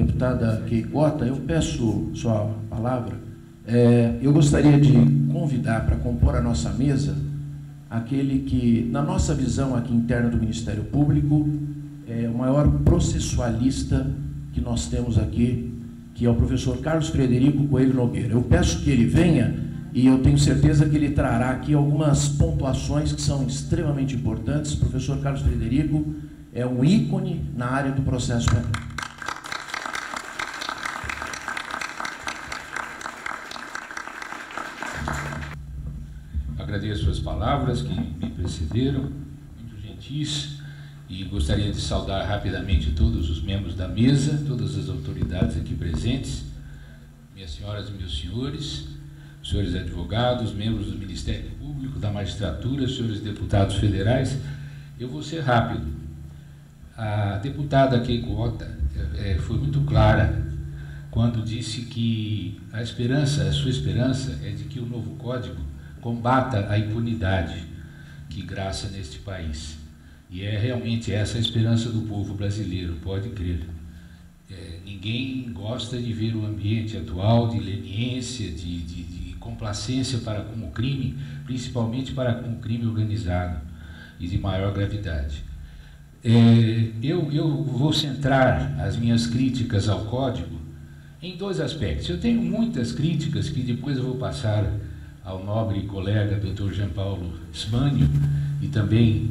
Deputada Keikota, eu peço sua palavra. Eu gostaria de convidar para compor a nossa mesa aquele que, na nossa visão aqui interna do Ministério Público, é o maior processualista que nós temos aqui, que é o professor Carlos Frederico Coelho Nogueira. Eu peço que ele venha e eu tenho certeza que ele trará aqui algumas pontuações que são extremamente importantes. O professor Carlos Frederico é um ícone na área do processo penal. Agradeço as palavras que me precederam, muito gentis, e gostaria de saudar rapidamente todos os membros da mesa, todas as autoridades aqui presentes, minhas senhoras e meus senhores, senhores advogados, membros do Ministério Público, da magistratura, senhores deputados federais. Eu vou ser rápido. A deputada Keikota foi muito clara quando disse que a sua esperança é de que o novo Código combata a impunidade que graça neste país. E é realmente essa a esperança do povo brasileiro, pode crer. Ninguém gosta de ver o ambiente atual de leniência, de complacência para com o crime, principalmente para com o crime organizado e de maior gravidade. Eu vou centrar as minhas críticas ao Código em dois aspectos. Eu tenho muitas críticas que depois eu vou passar ao nobre colega Dr. Jean Paulo Ismânio e também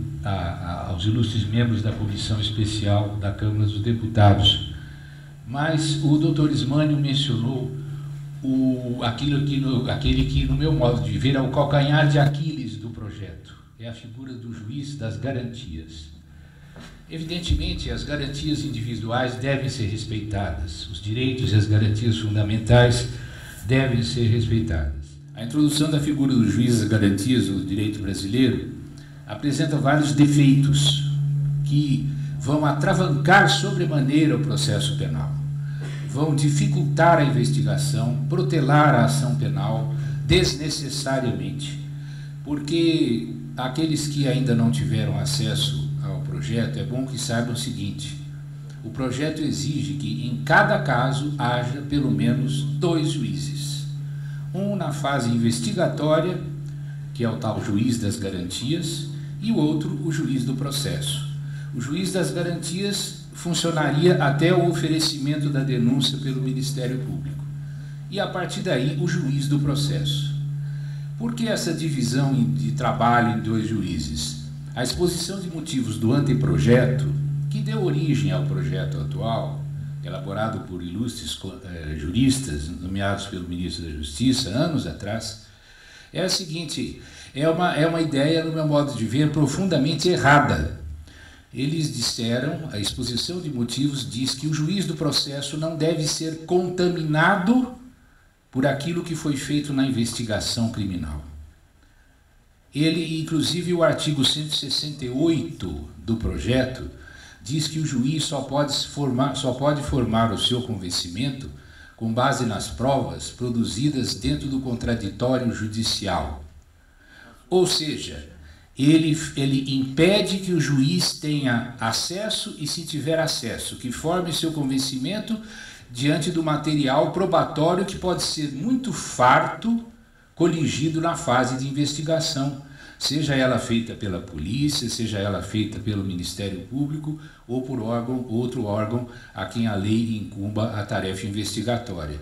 aos ilustres membros da Comissão Especial da Câmara dos Deputados. Mas o Dr. Ismânio mencionou aquele que, no meu modo de ver, é o calcanhar de Aquiles do projeto. É a figura do juiz das garantias. Evidentemente, as garantias individuais devem ser respeitadas, os direitos e as garantias fundamentais devem ser respeitadas. A introdução da figura do juiz das garantias do direito brasileiro apresenta vários defeitos que vão atravancar sobremaneira o processo penal, vão dificultar a investigação, protelar a ação penal desnecessariamente, porque aqueles que ainda não tiveram acesso ao projeto, é bom que saibam o seguinte: o projeto exige que em cada caso haja pelo menos 2 juízes. Um na fase investigatória, que é o tal juiz das garantias, e o outro, o juiz do processo. O juiz das garantias funcionaria até o oferecimento da denúncia pelo Ministério Público. E, a partir daí, o juiz do processo. Por que essa divisão de trabalho em 2 juízes? A exposição de motivos do anteprojeto, que deu origem ao projeto atual, elaborado por ilustres juristas, nomeados pelo ministro da Justiça, anos atrás, é a seguinte: é uma ideia, no meu modo de ver, profundamente errada. Eles disseram, a exposição de motivos diz que o juiz do processo não deve ser contaminado por aquilo que foi feito na investigação criminal. Inclusive, o artigo 168 do projeto diz que o juiz só pode formar o seu convencimento com base nas provas produzidas dentro do contraditório judicial. Ou seja, ele impede que o juiz tenha acesso e, se tiver acesso, que forme seu convencimento diante do material probatório que pode ser muito farto, coligido na fase de investigação, seja ela feita pela polícia, seja ela feita pelo Ministério Público ou por outro órgão a quem a lei incumba a tarefa investigatória.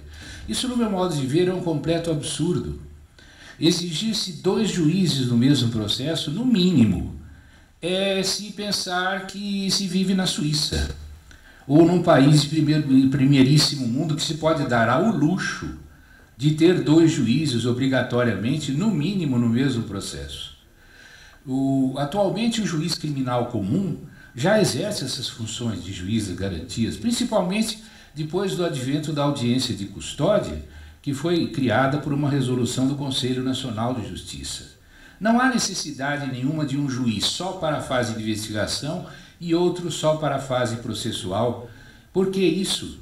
Isso, no meu modo de ver, é um completo absurdo. Exigir-se 2 juízes no mesmo processo, no mínimo, é se pensar que se vive na Suíça, ou num país de primeiríssimo mundo que se pode dar ao luxo de ter 2 juízes obrigatoriamente, no mínimo, no mesmo processo. Atualmente, o juiz criminal comum já exerce essas funções de juiz de garantias, principalmente depois do advento da audiência de custódia, que foi criada por uma resolução do Conselho Nacional de Justiça. Não há necessidade nenhuma de um juiz só para a fase de investigação e outro só para a fase processual, porque isso,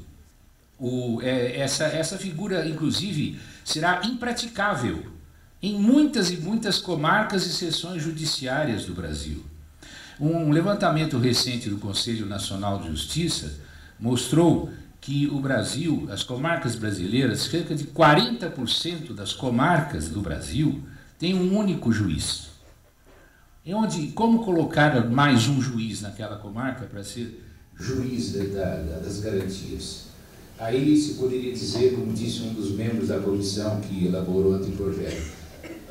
essa figura, inclusive, será impraticável em muitas e muitas comarcas e seções judiciárias do Brasil. Um levantamento recente do Conselho Nacional de Justiça mostrou que o Brasil, as comarcas brasileiras, cerca de 40% das comarcas do Brasil tem um único juiz. Como colocar mais um juiz naquela comarca para ser juiz das garantias? Aí se poderia dizer, como disse um dos membros da comissão que elaborou o anteprojeto,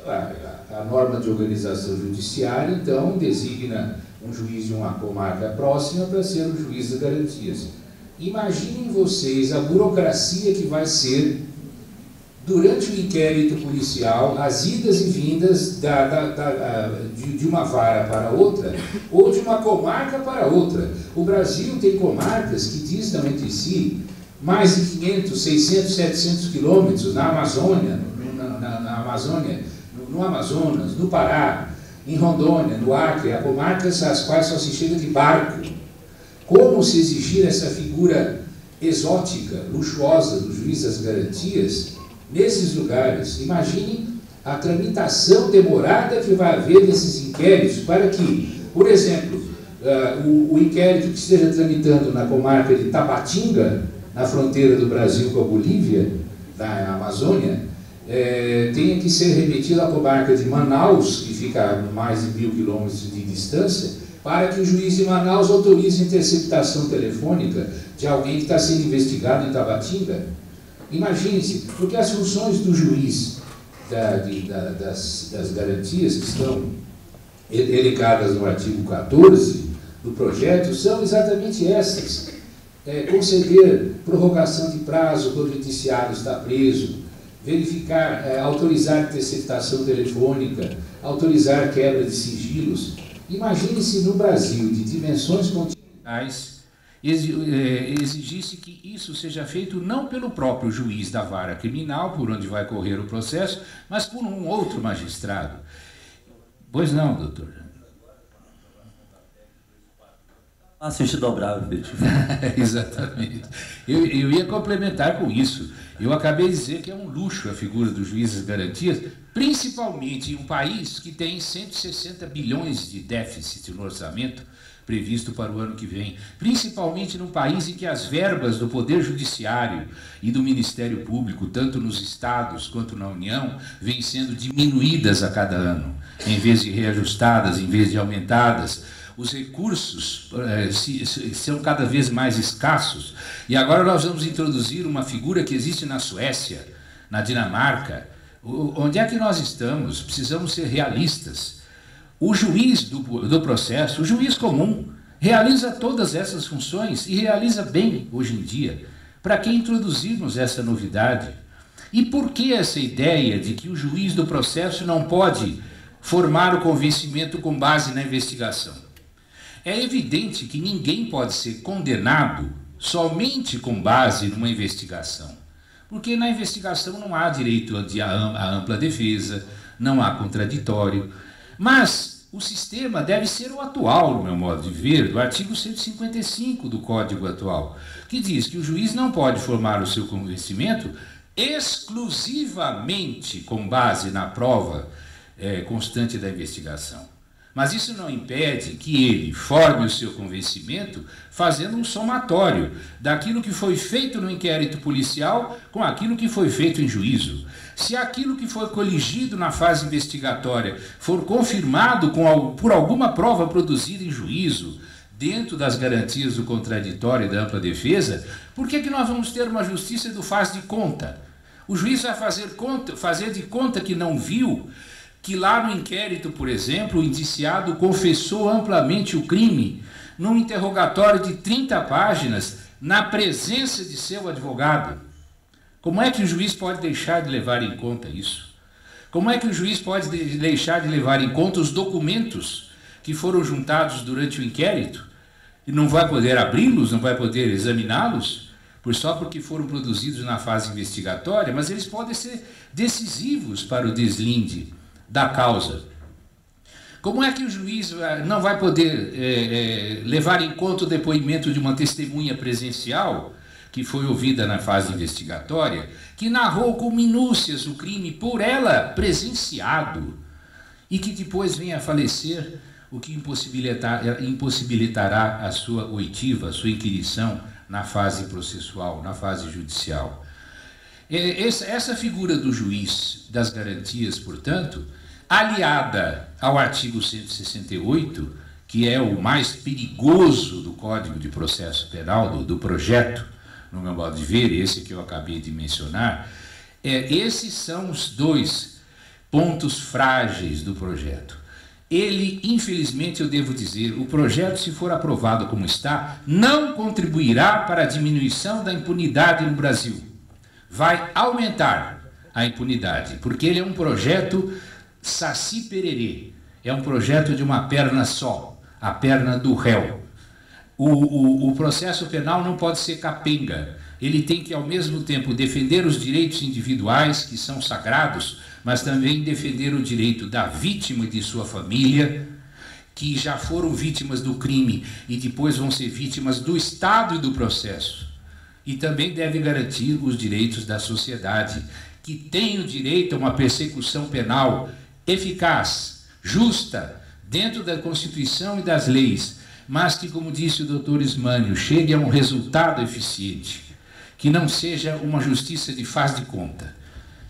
a norma de organização judiciária, então, designa um juiz de uma comarca próxima para ser o juiz das garantias. Imaginem vocês a burocracia que vai durante o inquérito policial, as idas e vindas de uma vara para outra, ou de uma comarca para outra. O Brasil tem comarcas que distam entre si mais de 500, 600, 700 quilômetros na Amazônia, no Amazonas, no Pará, em Rondônia, no Acre. Há comarcas às quais só se chega de barco. Como se exigir essa figura exótica, luxuosa do juiz das garantias nesses lugares? Imagine a tramitação demorada que vai haver nesses inquéritos para que, por exemplo, o inquérito que esteja tramitando na comarca de Tabatinga, na fronteira do Brasil com a Bolívia, na Amazônia, tenha que ser remetido à comarca de Manaus, que fica a mais de 1.000 quilômetros de distância, para que o juiz de Manaus autorize a interceptação telefônica de alguém que está sendo investigado em Tabatinga. Imagine-se, porque as funções do juiz das garantias que estão elencadas no artigo 14 do projeto são exatamente essas. Conceder prorrogação de prazo quando o noticiário está preso, verificar, autorizar interceptação telefônica, autorizar quebra de sigilos. Imagine-se no Brasil, de dimensões continentais, exigisse que isso seja feito não pelo próprio juiz da vara criminal, por onde vai correr o processo, mas por um outro magistrado. Pois não, doutor? Assiste dobrável, efetivo. Exatamente. Eu ia complementar com isso. Eu acabei de dizer que é um luxo a figura do juiz das garantias, principalmente em um país que tem 160 bilhões de déficit no orçamento previsto para o ano que vem. Principalmente num país em que as verbas do Poder Judiciário e do Ministério Público, tanto nos estados quanto na União, vêm sendo diminuídas a cada ano, em vez de reajustadas, em vez de aumentadas. Os recursos são cada vez mais escassos. E agora nós vamos introduzir uma figura que existe na Suécia, na Dinamarca. Onde é que nós estamos? Precisamos ser realistas. O juiz do processo, o juiz comum, realiza todas essas funções e realiza bem hoje em dia. Para que introduzirmos essa novidade? E por que essa ideia de que o juiz do processo não pode formar o convencimento com base na investigação? É evidente que ninguém pode ser condenado somente com base numa investigação, porque na investigação não há direito à ampla defesa, não há contraditório, mas o sistema deve ser o atual, no meu modo de ver, do artigo 155 do Código atual, que diz que o juiz não pode formar o seu convencimento exclusivamente com base na prova constante da investigação. Mas isso não impede que ele forme o seu convencimento fazendo um somatório daquilo que foi feito no inquérito policial com aquilo que foi feito em juízo. Se aquilo que foi coligido na fase investigatória for confirmado por alguma prova produzida em juízo, dentro das garantias do contraditório e da ampla defesa, por que nós vamos ter uma justiça do faz de conta? O juiz vai fazer de conta que não viu que lá no inquérito, por exemplo, o indiciado confessou amplamente o crime num interrogatório de 30 páginas na presença de seu advogado. Como é que o juiz pode deixar de levar em conta isso? Como é que o juiz pode deixar de levar em conta os documentos que foram juntados durante o inquérito e não vai poder abri-los, não vai poder examiná-los, só porque foram produzidos na fase investigatória, mas eles podem ser decisivos para o deslinde da causa? Como é que o juiz não vai poder levar em conta o depoimento de uma testemunha presencial que foi ouvida na fase investigatória, que narrou com minúcias o crime por ela presenciado e que depois venha a falecer, o que impossibilitará a sua oitiva, a sua inquirição na fase processual, na fase judicial. Essa figura do juiz das garantias, portanto, aliada ao artigo 168, que é o mais perigoso do Código de Processo Penal, do projeto, no meu modo de ver, esse que eu acabei de mencionar, esses são os dois pontos frágeis do projeto. Ele, infelizmente, eu devo dizer, o projeto, se for aprovado como está, não contribuirá para a diminuição da impunidade no Brasil. Vai aumentar a impunidade, porque ele é um projeto saci pererê, é um projeto de uma perna só, a perna do réu. O processo penal não pode ser capenga, ele tem que, ao mesmo tempo, defender os direitos individuais, que são sagrados, mas também defender o direito da vítima e de sua família, que já foram vítimas do crime e depois vão ser vítimas do Estado e do processo. E também deve garantir os direitos da sociedade, que tem o direito a uma persecução penal eficaz, justa, dentro da Constituição e das leis, mas que, como disse o doutor Ismânio, chegue a um resultado eficiente, que não seja uma justiça de faz de conta.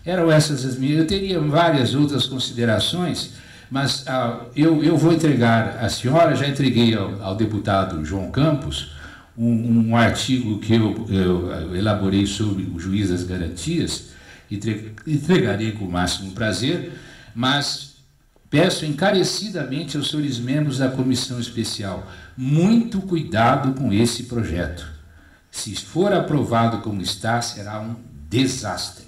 Eram essas as minhas. Eu teria várias outras considerações, mas eu vou entregar à senhora, já entreguei ao deputado João Campos, um artigo que eu elaborei sobre o juiz das garantias, entregarei com o máximo prazer, mas peço encarecidamente aos senhores membros da comissão especial, muito cuidado com esse projeto. Se for aprovado como está, será um desastre.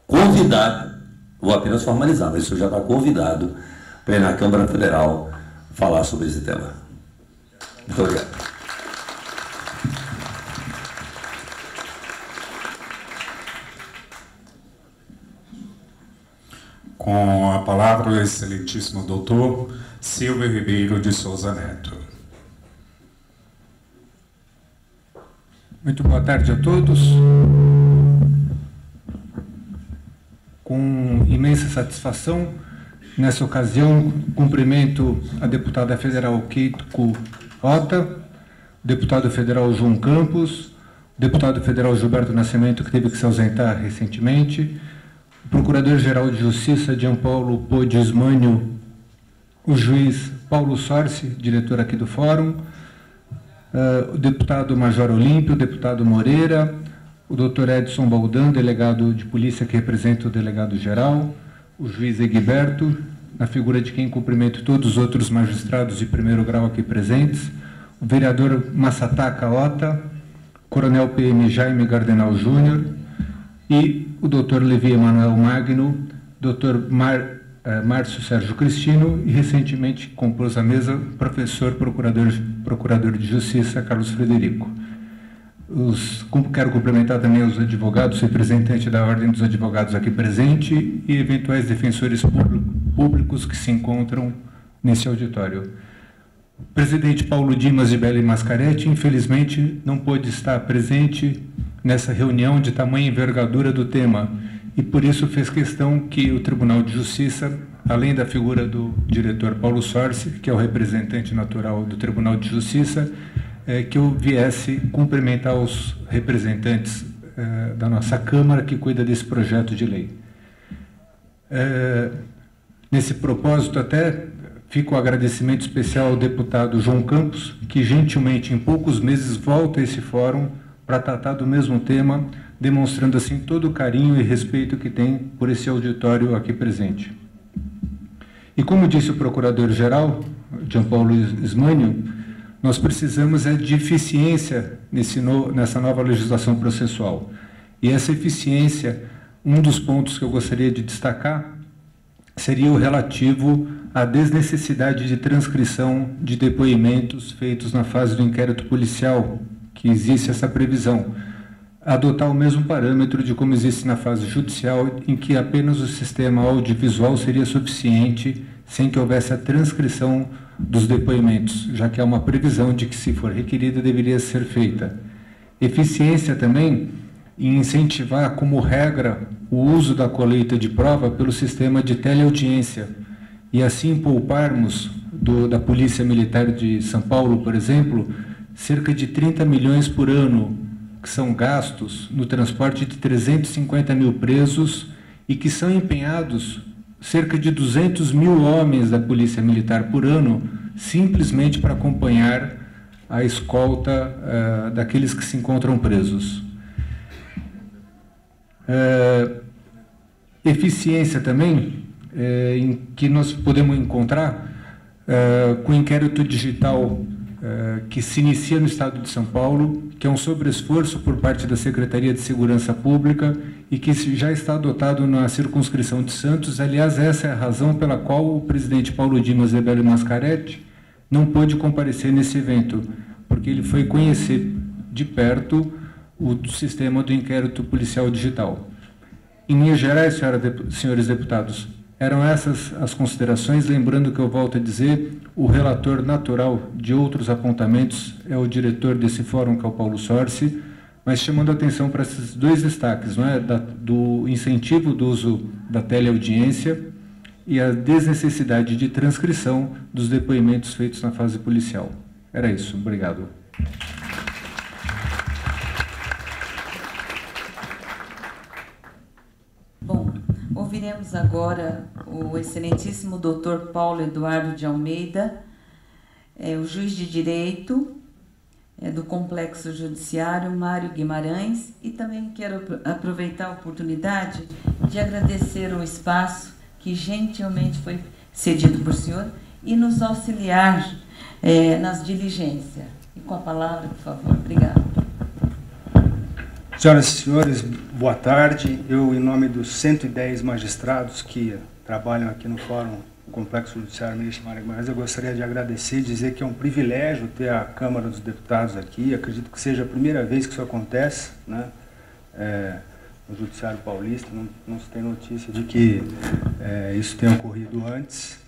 Convidado, vou apenas formalizar, mas o senhor já está convidado para ir na Câmara Federal falar sobre esse tema. Muito obrigado. Com a palavra, o excelentíssimo doutor Silvio Ribeiro de Souza Neto. Muito boa tarde a todos. Com imensa satisfação, nessa ocasião, cumprimento a deputada federal Keiko Ota, o deputado federal João Campos, o deputado federal Gilberto Nascimento, que teve que se ausentar recentemente, o procurador-geral de Justiça, Gianpaolo Podi Ismânio, o juiz Paulo Sorsi, diretor aqui do Fórum, o deputado Major Olímpio, o deputado Moreira, o doutor Edson Baldan, delegado de polícia que representa o delegado-geral, o juiz Egberto, na figura de quem cumprimento todos os outros magistrados de primeiro grau aqui presentes, o vereador Massataka Ota, coronel PM Jaime Gardenal Júnior e o doutor Levi Emanuel Magno, doutor Márcio Sérgio Cristino e, recentemente, compôs a mesa, professor procurador de Justiça Carlos Frederico. Quero cumprimentar também os advogados, representantes da Ordem dos Advogados aqui presente e eventuais defensores públicos que se encontram nesse auditório. O presidente Paulo Dimas de Belli Mascaretti, infelizmente, não pôde estar presente nessa reunião de tamanha envergadura do tema e, por isso, fez questão que o Tribunal de Justiça, além da figura do diretor Paulo Sorsi, que é o representante natural do Tribunal de Justiça, que eu viesse cumprimentar os representantes da nossa Câmara que cuida desse projeto de lei. Nesse propósito, até fica o agradecimento especial ao deputado João Campos, que gentilmente, em poucos meses, volta a esse fórum para tratar do mesmo tema, demonstrando assim todo o carinho e respeito que tem por esse auditório aqui presente. E como disse o procurador-geral, Gianpaolo Ismânio, nós precisamos de eficiência nessa nova legislação processual. E essa eficiência, um dos pontos que eu gostaria de destacar, seria o relativo à desnecessidade de transcrição de depoimentos feitos na fase do inquérito policial, que existe essa previsão. Adotar o mesmo parâmetro de como existe na fase judicial, em que apenas o sistema audiovisual seria suficiente, sem que houvesse a transcrição dos depoimentos, já que há uma previsão de que, se for requerida, deveria ser feita. Eficiência também em incentivar, como regra, o uso da colheita de prova pelo sistema de teleaudiência e assim pouparmos da Polícia Militar de São Paulo, por exemplo, cerca de 30 milhões por ano, que são gastos no transporte de 350 mil presos e que são empenhados cerca de 200 mil homens da Polícia Militar por ano, simplesmente para acompanhar a escolta daqueles que se encontram presos. Eficiência também, em que nós podemos encontrar com o inquérito digital que se inicia no Estado de São Paulo, que é um sobreesforço por parte da Secretaria de Segurança Pública e que já está adotado na circunscrição de Santos. Aliás, essa é a razão pela qual o presidente Paulo Dimas Rebelo Mascaretti não pôde comparecer nesse evento, porque ele foi conhecer de perto o sistema do inquérito policial digital. Em linhas gerais, senhores deputados, eram essas as considerações, lembrando que eu volto a dizer, o relator natural de outros apontamentos é o diretor desse fórum, que é o Paulo Sorci, mas chamando a atenção para esses dois destaques, não é? Do incentivo do uso da teleaudiência e a desnecessidade de transcrição dos depoimentos feitos na fase policial. Era isso. Obrigado. Bom, ouviremos agora o excelentíssimo Dr. Paulo Eduardo de Almeida, o juiz de direito do Complexo Judiciário Mário Guimarães, e também quero aproveitar a oportunidade de agradecer o espaço que gentilmente foi cedido por senhor e nos auxiliar nas diligências. E com a palavra, por favor. Obrigada. Senhoras e senhores, boa tarde. Eu, em nome dos 110 magistrados que trabalham aqui no Fórum Complexo Judiciário Ministro Mário Guimarães, eu gostaria de agradecer e dizer que é um privilégio ter a Câmara dos Deputados aqui. Acredito que seja a primeira vez que isso acontece, né, no Judiciário Paulista. Não se tem notícia de que isso tenha ocorrido antes,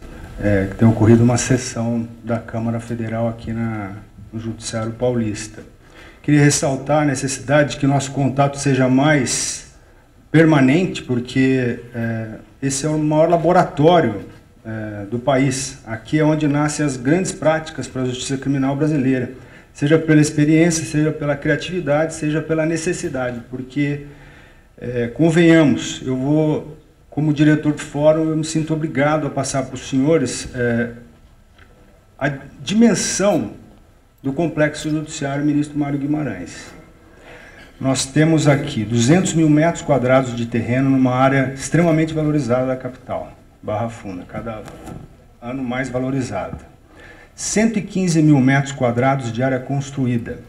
que tenha ocorrido uma sessão da Câmara Federal aqui no Judiciário Paulista. Queria ressaltar a necessidade de que nosso contato seja mais permanente, porque esse é o maior laboratório do país. Aqui é onde nascem as grandes práticas para a justiça criminal brasileira, seja pela experiência, seja pela criatividade, seja pela necessidade, porque, convenhamos, eu vou, como diretor de fórum, eu me sinto obrigado a passar para os senhores a dimensão do Complexo Judiciário Ministro Mário Guimarães. Nós temos aqui 200 mil metros quadrados de terreno numa área extremamente valorizada da capital, Barra Funda, cada ano mais valorizada. 115 mil metros quadrados de área construída.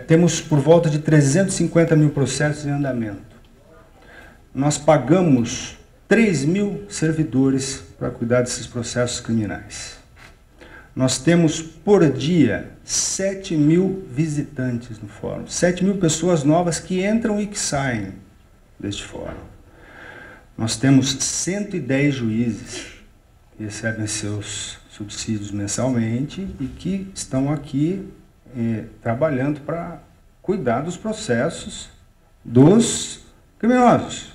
Temos por volta de 350 mil processos em andamento. Nós pagamos 3 mil servidores para cuidar desses processos criminais. Nós temos, por dia, 7 mil visitantes no fórum. 7 mil pessoas novas que entram e que saem deste fórum. Nós temos 110 juízes que recebem seus subsídios mensalmente e que estão aqui trabalhando para cuidar dos processos dos criminosos.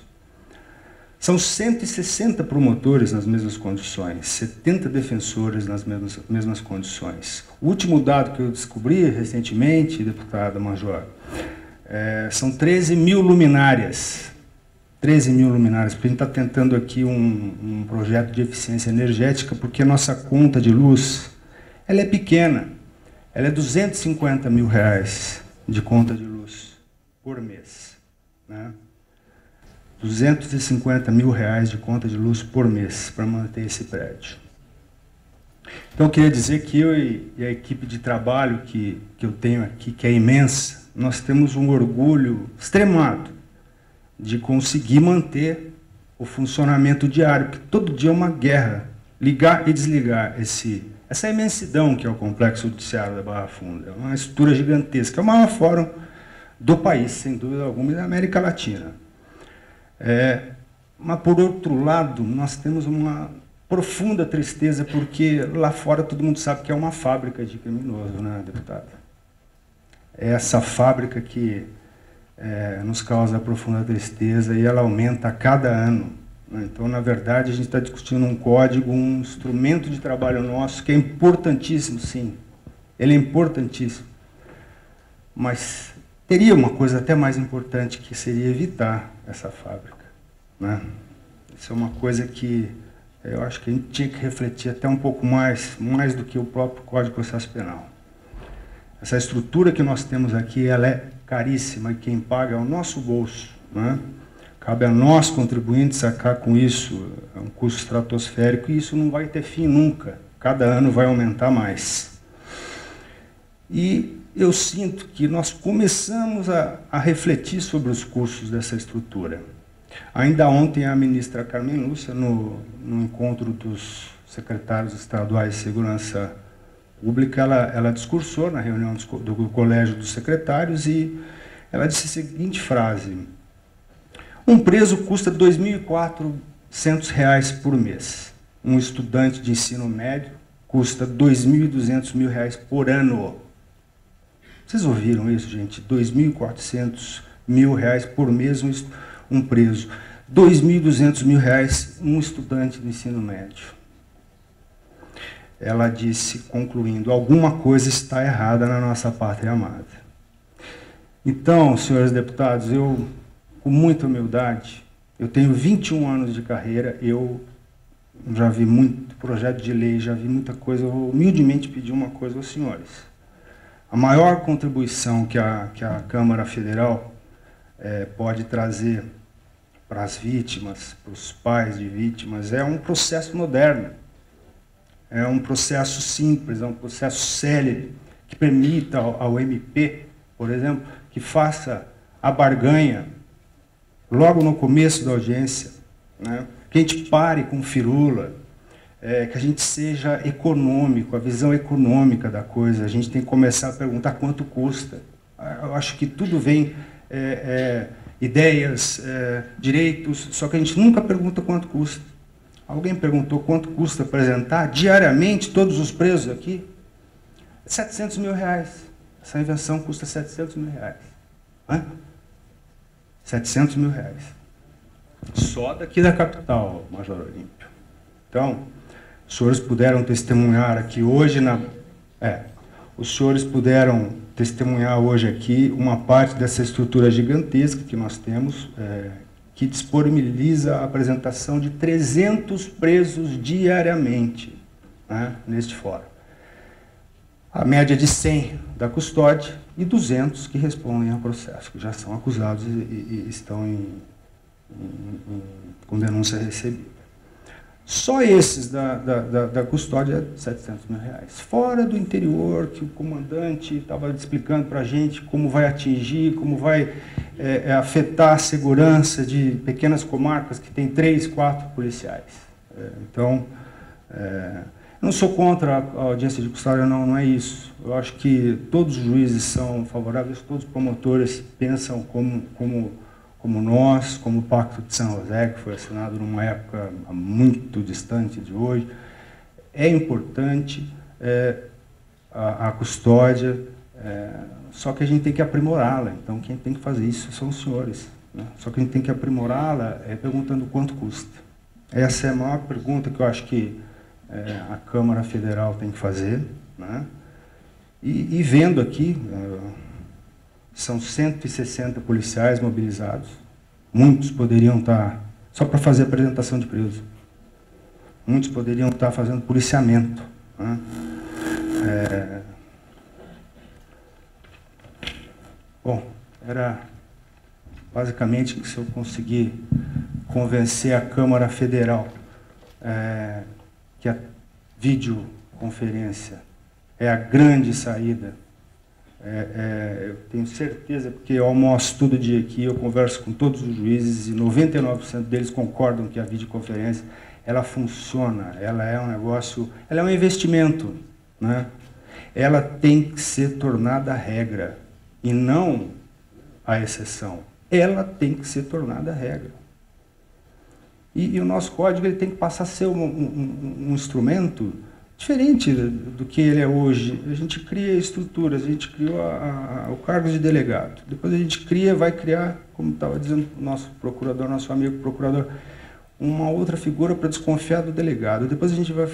São 160 promotores nas mesmas condições, 70 defensores nas mesmas condições. O último dado que eu descobri recentemente, deputada Major, são 13 mil luminárias. 13 mil luminárias, porque a gente está tentando aqui um projeto de eficiência energética, porque a nossa conta de luz ela é pequena. Ela é R$250 mil de conta de luz por mês, né? 250 mil reais de conta de luz por mês para manter esse prédio. Então, eu queria dizer que eu e a equipe de trabalho que eu tenho aqui, que é imensa, nós temos um orgulho extremado de conseguir manter o funcionamento diário, porque todo dia é uma guerra, ligar e desligar essa imensidão que é o Complexo Judiciário da Barra Funda. É uma estrutura gigantesca, é o maior fórum do país, sem dúvida alguma, e da América Latina. Mas, por outro lado, nós temos uma profunda tristeza, porque lá fora todo mundo sabe que é uma fábrica de criminoso, né, deputado? É essa fábrica que nos causa profunda tristeza e ela aumenta a cada ano. Então, na verdade, a gente está discutindo um código, um instrumento de trabalho nosso que é importantíssimo, sim. Ele é importantíssimo. Mas teria uma coisa até mais importante, que seria evitar essa fábrica, né? Isso é uma coisa que eu acho que a gente tinha que refletir até um pouco mais do que o próprio Código de Processo Penal. Essa estrutura que nós temos aqui, ela é caríssima, e quem paga é o nosso bolso, né? Cabe a nós, contribuintes, sacar com isso, é um custo estratosférico, e isso não vai ter fim nunca. Cada ano vai aumentar mais. E eu sinto que nós começamos a refletir sobre os custos dessa estrutura. Ainda ontem, a ministra Carmen Lúcia, no encontro dos secretários estaduais de Segurança Pública, ela discursou na reunião do Colégio dos Secretários e ela disse a seguinte frase: um preso custa R$ 2.400 por mês. Um estudante de ensino médio custa R$ 2.200 por ano. Vocês ouviram isso, gente? R$ 2.400 por mês um preso. R$ 2.200 um estudante de ensino médio. Ela disse, concluindo, alguma coisa está errada na nossa pátria amada. Então, senhores deputados, eu, com muita humildade, eu tenho 21 anos de carreira, eu já vi muito projeto de lei, já vi muita coisa, eu vou humildemente pedir uma coisa aos senhores. A maior contribuição que a Câmara Federal pode trazer para as vítimas, para os pais de vítimas, é um processo moderno. É um processo simples, é um processo célere, que permita ao MP, por exemplo, que faça a barganha logo no começo da audiência, né? Que a gente pare com firula, que a gente seja econômico, a visão econômica da coisa. A gente tem que começar a perguntar quanto custa. Eu acho que tudo vem ideias, direitos, só que a gente nunca pergunta quanto custa. Alguém perguntou quanto custa apresentar diariamente todos os presos aqui? R$ 700 mil. Essa invenção custa R$ 700 mil. Hã? 700 mil reais. Só daqui da capital, Major Olímpio. Então, os senhores puderam testemunhar aqui hoje, os senhores puderam testemunhar hoje aqui uma parte dessa estrutura gigantesca que nós temos, que disponibiliza a apresentação de 300 presos diariamente, né, neste fórum. A média de 100 da custódia e 200 que respondem ao processo, que já são acusados e estão com denúncia recebida. Só esses da custódia é R$ 700 mil. Fora do interior, que o comandante estava explicando para a gente como vai atingir, como vai afetar a segurança de pequenas comarcas que tem 3, 4 policiais. Então, não sou contra a audiência de custódia, não é isso. Eu acho que todos os juízes são favoráveis, todos os promotores pensam como nós, como o Pacto de São José, que foi assinado numa época muito distante de hoje. É importante a custódia, só que a gente tem que aprimorá-la. Então, quem tem que fazer isso são os senhores, né? Só que a gente tem que aprimorá-la perguntando quanto custa. Essa é a maior pergunta que eu acho que a Câmara Federal tem que fazer, né? E vendo aqui... São 160 policiais mobilizados. Muitos poderiam estar, só para fazer apresentação de preso. Muitos poderiam estar fazendo policiamento, né? Bom, era basicamente que se eu conseguir convencer a Câmara Federal que a videoconferência é a grande saída. Eu tenho certeza, porque eu almoço todo dia aqui, eu converso com todos os juízes e 99% deles concordam que a videoconferência ela funciona, ela é um negócio, ela é um investimento, né? Ela tem que ser tornada a regra e não a exceção. Ela tem que ser tornada a regra. E o nosso código ele tem que passar a ser um instrumento diferente do que ele é hoje. A gente cria estruturas, a gente criou o cargo de delegado. Depois a gente vai criar, como estava dizendo o nosso procurador, nosso amigo procurador, uma outra figura para desconfiar do delegado. Depois a gente vai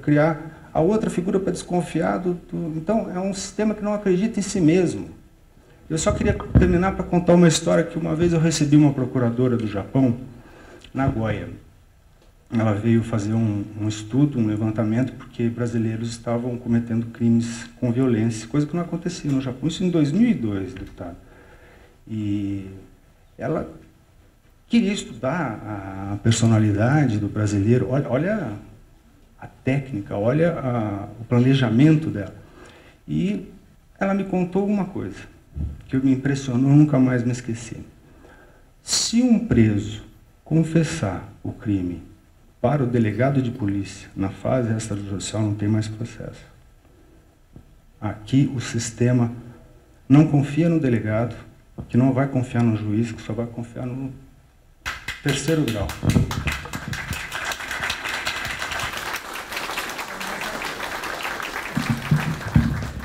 criar a outra figura para desconfiar do... Então, é um sistema que não acredita em si mesmo. Eu só queria terminar para contar uma história que uma vez eu recebi uma procuradora do Japão, Nagoya. Ela veio fazer um estudo, um levantamento, porque brasileiros estavam cometendo crimes com violência, coisa que não acontecia no Japão. Isso em 2002, deputado. E ela queria estudar a personalidade do brasileiro. Olha a técnica, olha o planejamento dela. E ela me contou uma coisa que me impressionou, nunca mais me esqueci. Se um preso confessar o crime para o delegado de polícia na fase extrajudicial, não tem mais processo. Aqui o sistema não confia no delegado, que não vai confiar no juiz, que só vai confiar no terceiro grau.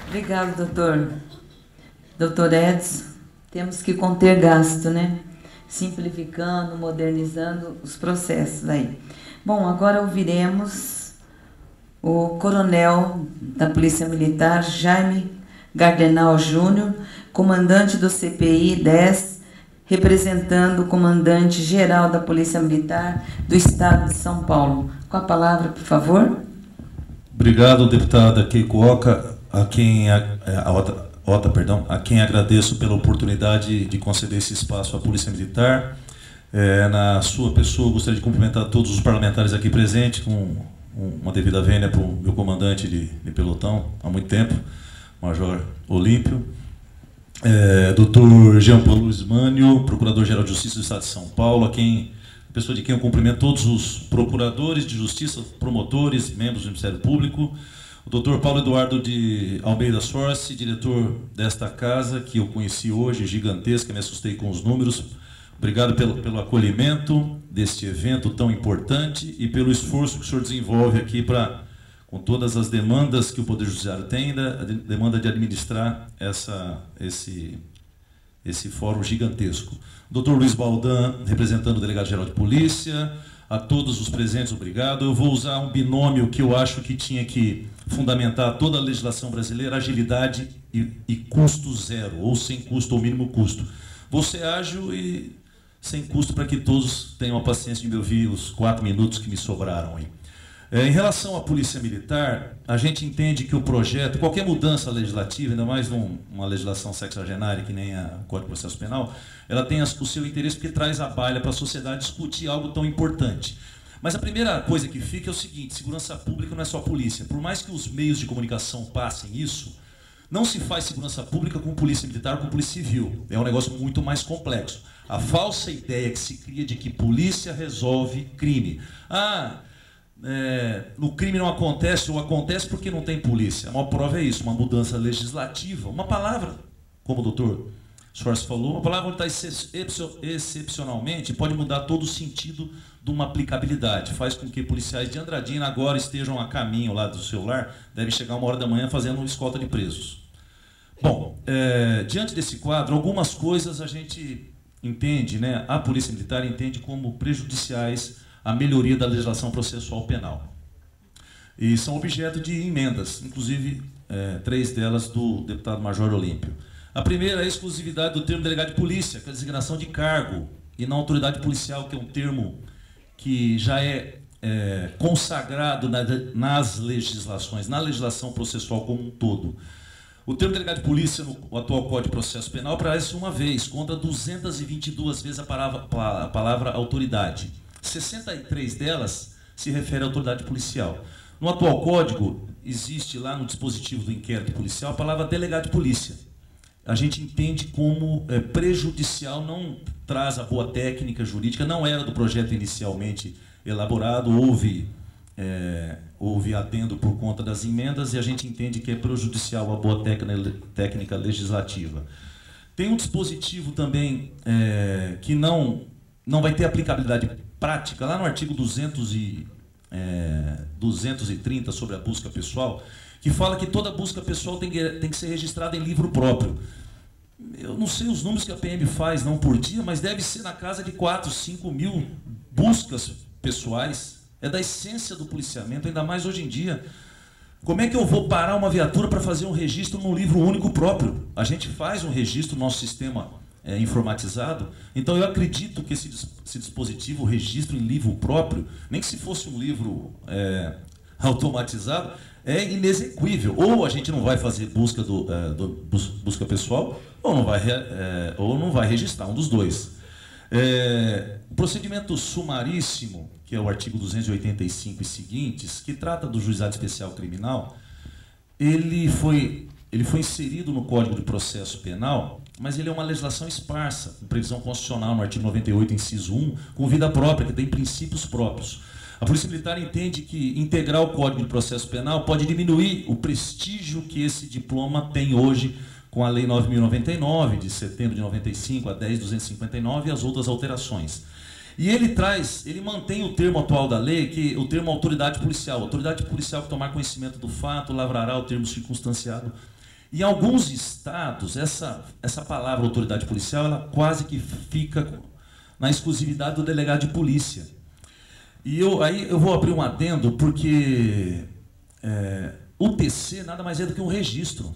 Obrigado, doutor. Doutor Edson, temos que conter gasto, né? Simplificando, modernizando os processos aí. Bom, agora ouviremos o coronel da Polícia Militar, Jaime Gardenal Júnior, comandante do CPI 10, representando o comandante-geral da Polícia Militar do Estado de São Paulo. Com a palavra, por favor. Obrigado, deputada Keiko Oca, a quem agradeço pela oportunidade de conceder esse espaço à Polícia Militar. Na sua pessoa, gostaria de cumprimentar todos os parlamentares aqui presentes, com uma devida vênia para o meu comandante de pelotão há muito tempo, Major Olímpio. Dr. Jean Paulo Ismânio, Procurador-Geral de Justiça do Estado de São Paulo, pessoa de quem eu cumprimento todos os procuradores de justiça, promotores, membros do Ministério Público, o Dr. Paulo Eduardo de Almeida Sorce, diretor desta casa, que eu conheci hoje, gigantesca, me assustei com os números. Obrigado pelo acolhimento deste evento tão importante e pelo esforço que o senhor desenvolve aqui com todas as demandas que o Poder Judiciário tem, a demanda de administrar esse fórum gigantesco. Dr. Luiz Baldan, representando o Delegado-Geral de Polícia, a todos os presentes, obrigado. Eu vou usar um binômio que eu acho que tinha que fundamentar toda a legislação brasileira: agilidade e custo zero, ou sem custo ou mínimo custo. Vou ser ágil e sem custo para que todos tenham a paciência de me ouvir os 4 minutos que me sobraram aí. Em relação à Polícia Militar, a gente entende que o projeto, qualquer mudança legislativa, ainda mais numa legislação sexagenária que nem a Código de Processo Penal, ela tem o seu interesse porque traz a baila para a sociedade discutir algo tão importante. Mas a primeira coisa que fica é o seguinte: segurança pública não é só polícia. Por mais que os meios de comunicação passem isso, não se faz segurança pública com polícia militar ou com polícia civil. É um negócio muito mais complexo. A falsa ideia que se cria de que polícia resolve crime. O crime não acontece ou acontece porque não tem polícia. A maior prova é isso, uma mudança legislativa. Uma palavra, como o doutor Schwartz falou, uma palavra que está excepcionalmente pode mudar todo o sentido de uma aplicabilidade. Faz com que policiais de Andradina agora estejam a caminho lá do seu lar, devem chegar 1h da manhã fazendo uma escolta de presos. Bom, diante desse quadro, algumas coisas a gente entende, né? A Polícia Militar entende como prejudiciais à melhoria da legislação processual penal. E são objeto de emendas, inclusive 3 delas do deputado Major Olímpio. A primeira é a exclusividade do termo delegado de polícia, que é a designação de cargo, e na autoridade policial, que é um termo que já é consagrado nas legislações, na legislação processual como um todo. O termo delegado de polícia no atual Código de Processo Penal aparece uma vez, contra 222 vezes a palavra autoridade. 63 delas se refere à autoridade policial. No atual Código, existe lá no dispositivo do inquérito policial a palavra delegado de polícia. A gente entende como prejudicial, não traz a boa técnica jurídica, não era do projeto inicialmente elaborado, houve adendo por conta das emendas, e a gente entende que é prejudicial a boa técnica legislativa. Tem um dispositivo também que não vai ter aplicabilidade prática, lá no artigo 230 sobre a busca pessoal, que fala que toda busca pessoal tem que ser registrada em livro próprio. Eu não sei os números que a PM faz não por dia, mas deve ser na casa de 4, 5 mil buscas pessoais. É da essência do policiamento, ainda mais hoje em dia. Como é que eu vou parar uma viatura para fazer um registro num livro único próprio? A gente faz um registro no nosso sistema informatizado. Então eu acredito que esse dispositivo, o registro em livro próprio, nem que se fosse um livro automatizado, é inexequível. Ou a gente não vai fazer busca busca pessoal, ou não vai registrar, um dos dois. O procedimento sumaríssimo, que é o artigo 285 e seguintes, que trata do juizado especial criminal, ele foi inserido no Código de Processo Penal, mas ele é uma legislação esparsa, com previsão constitucional no artigo 98, inciso 1, com vida própria, que tem princípios próprios. A Polícia Militar entende que integrar o Código de Processo Penal pode diminuir o prestígio que esse diploma tem hoje com a Lei 9.099, de setembro de 95, a 10.259 e as outras alterações. E ele mantém o termo atual da lei, que o termo autoridade policial. Autoridade policial que tomar conhecimento do fato, lavrará o termo circunstanciado. Em alguns estados, essa palavra autoridade policial, ela quase que fica na exclusividade do delegado de polícia. E aí eu vou abrir um adendo, porque o TC nada mais é do que um registro.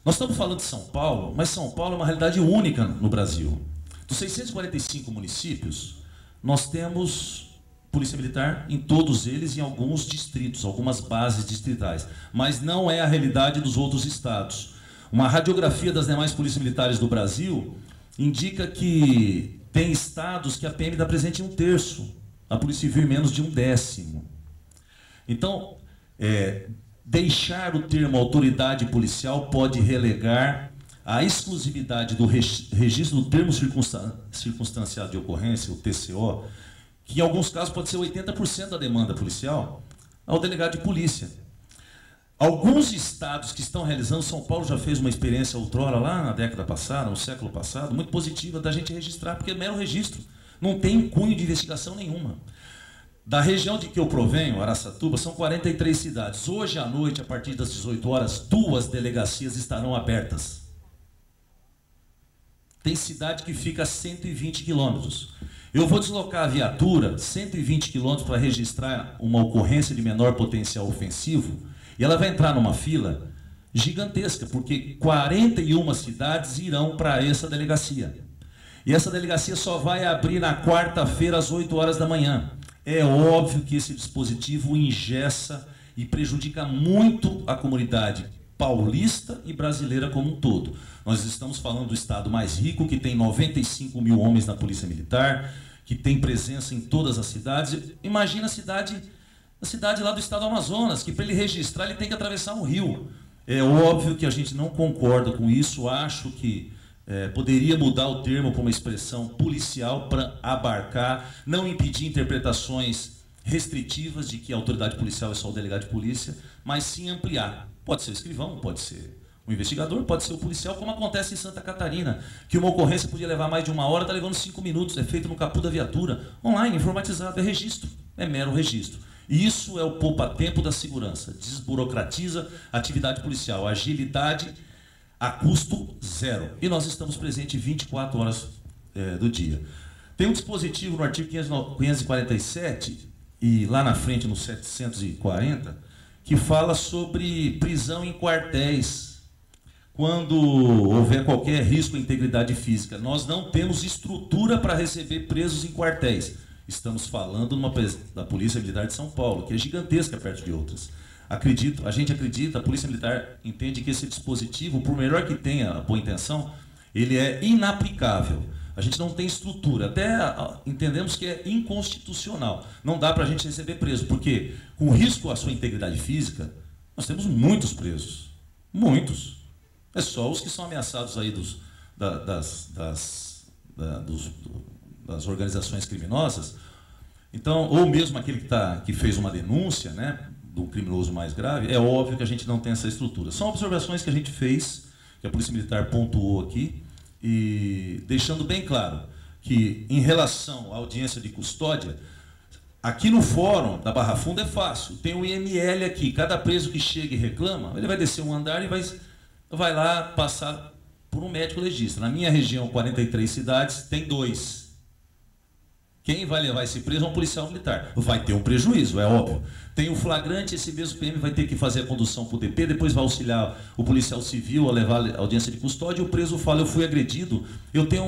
Nós estamos falando de São Paulo, mas São Paulo é uma realidade única no Brasil. Dos 645 municípios, nós temos Polícia Militar em todos eles, em alguns distritos, algumas bases distritais. Mas não é a realidade dos outros estados. Uma radiografia das demais polícias militares do Brasil indica que tem estados que a PM dá presente em 1/3, a Polícia Civil em menos de 1/10. Então, deixar o termo autoridade policial pode relegar a exclusividade do registro do termo circunstanciado de ocorrência, o TCO, que em alguns casos pode ser 80% da demanda policial, ao delegado de polícia. Alguns estados que estão realizando, São Paulo já fez uma experiência outrora, lá na década passada, no século passado, muito positiva da gente registrar, porque é mero registro, não tem cunho de investigação nenhuma. Da região de que eu provenho, Araçatuba, são 43 cidades. Hoje à noite, a partir das 18 horas, 2 delegacias estarão abertas. Tem cidade que fica a 120 quilômetros. Eu vou deslocar a viatura 120 quilômetros para registrar uma ocorrência de menor potencial ofensivo, e ela vai entrar numa fila gigantesca, porque 41 cidades irão para essa delegacia. E essa delegacia só vai abrir na quarta-feira às 8 horas da manhã. É óbvio que esse dispositivo engessa e prejudica muito a comunidade paulista e brasileira como um todo. Nós estamos falando do estado mais rico, que tem 95 mil homens na Polícia Militar, que tem presença em todas as cidades. Imagina a cidade lá do estado do Amazonas, que para ele registrar ele tem que atravessar um rio. É óbvio que a gente não concorda com isso, acho que poderia mudar o termo para uma expressão policial para abarcar, não impedir interpretações restritivas de que a autoridade policial é só o delegado de polícia, mas sim ampliar. Pode ser o escrivão, pode ser o investigador, pode ser o policial, como acontece em Santa Catarina, que uma ocorrência podia levar mais de 1 hora, está levando 5 minutos, é feito no capô da viatura, online, informatizado, é registro, é mero registro. E isso é o poupa-tempo da segurança, desburocratiza a atividade policial, agilidade a custo zero. E nós estamos presentes 24 horas do dia. Tem um dispositivo no artigo 547, e lá na frente no 740, que fala sobre prisão em quartéis, quando houver qualquer risco à integridade física. Nós não temos estrutura para receber presos em quartéis. Estamos falando da Polícia Militar de São Paulo, que é gigantesca perto de outras. A gente acredita, a Polícia Militar entende que esse dispositivo, por melhor que tenha a boa intenção, ele é inaplicável. A gente não tem estrutura, até entendemos que é inconstitucional. Não dá para a gente receber preso, porque com risco à sua integridade física, nós temos muitos presos. Muitos. É só os que são ameaçados aí das organizações criminosas. Então, ou mesmo aquele que fez uma denúncia, né, do criminoso mais grave, é óbvio que a gente não tem essa estrutura. São observações que a gente fez, que a Polícia Militar pontuou aqui, e deixando bem claro que, em relação à audiência de custódia, aqui no fórum da Barra Funda é fácil. Tem o IML aqui. Cada preso que chega e reclama, ele vai descer um andar e vai lá passar por um médico legista. Na minha região, 43 cidades, tem 2. Quem vai levar esse preso é um policial militar. Vai ter um prejuízo, é óbvio. Tem o flagrante, esse mesmo PM vai ter que fazer a condução para o DP, depois vai auxiliar o policial civil a levar a audiência de custódia, e o preso fala, eu fui agredido, eu tenho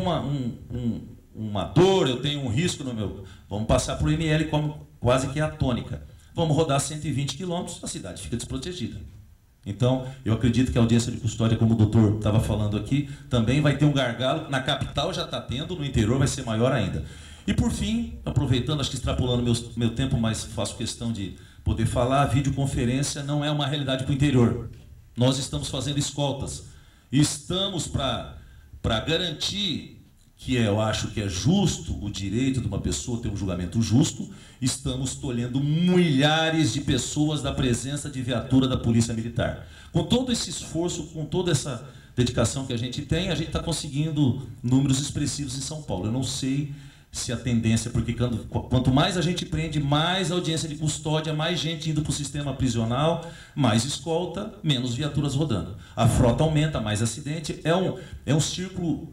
uma dor, eu tenho um risco no meu... Vamos passar para o ML como quase que a tônica. Vamos rodar 120 quilômetros, a cidade fica desprotegida. Então, eu acredito que a audiência de custódia, como o doutor estava falando aqui, também vai ter um gargalo. Na capital já está tendo, no interior vai ser maior ainda. E por fim, aproveitando, acho que extrapolando meu tempo, mas faço questão de poder falar, a videoconferência não é uma realidade para o interior. Nós estamos fazendo escoltas. Estamos para garantir que eu acho que é justo o direito de uma pessoa ter um julgamento justo, estamos tolhendo milhares de pessoas da presença de viatura da Polícia Militar. Com todo esse esforço, com toda essa dedicação que a gente tem, a gente está conseguindo números expressivos em São Paulo. Eu não sei se a tendência, porque quanto mais a gente prende, mais audiência de custódia, mais gente indo para o sistema prisional, mais escolta, menos viaturas rodando. A frota aumenta, mais acidente, é um círculo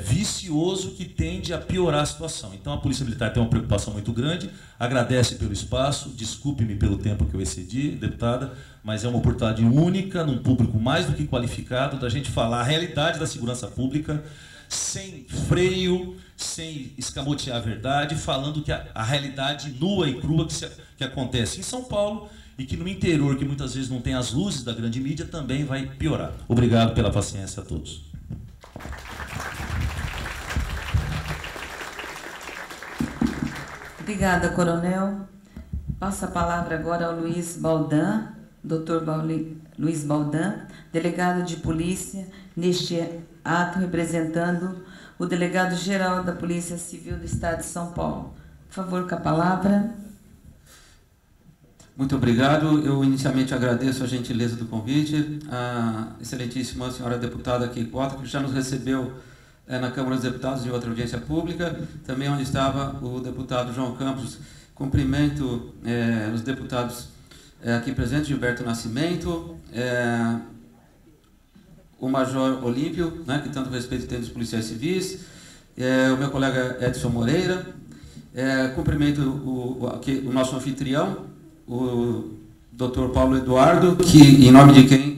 vicioso que tende a piorar a situação. Então a Polícia Militar tem uma preocupação muito grande, agradece pelo espaço, desculpe-me pelo tempo que eu excedi, deputada, mas é uma oportunidade única, num público mais do que qualificado, da gente falar a realidade da segurança pública, sem freio, sem escamotear a verdade, falando que a realidade nua e crua que acontece em São Paulo e que no interior, que muitas vezes não tem as luzes da grande mídia, também vai piorar. Obrigado pela paciência a todos. Obrigada, coronel. Passo a palavra agora ao Luiz Baldan, doutor Luiz Baldan, delegado de polícia, neste ato representando o delegado-geral da Polícia Civil do Estado de São Paulo. Por favor, com a palavra. Muito obrigado. Eu inicialmente agradeço a gentileza do convite, a excelentíssima senhora deputada Keiko Otto, que já nos recebeu na Câmara dos Deputados em outra audiência pública, também onde estava o deputado João Campos. Cumprimento os deputados aqui presentes, Gilberto Nascimento, o Major Olímpio, né, que tanto respeito tem dos policiais civis, o meu colega Edson Moreira, cumprimento o nosso anfitrião, o Dr. Paulo Eduardo, que, em nome de quem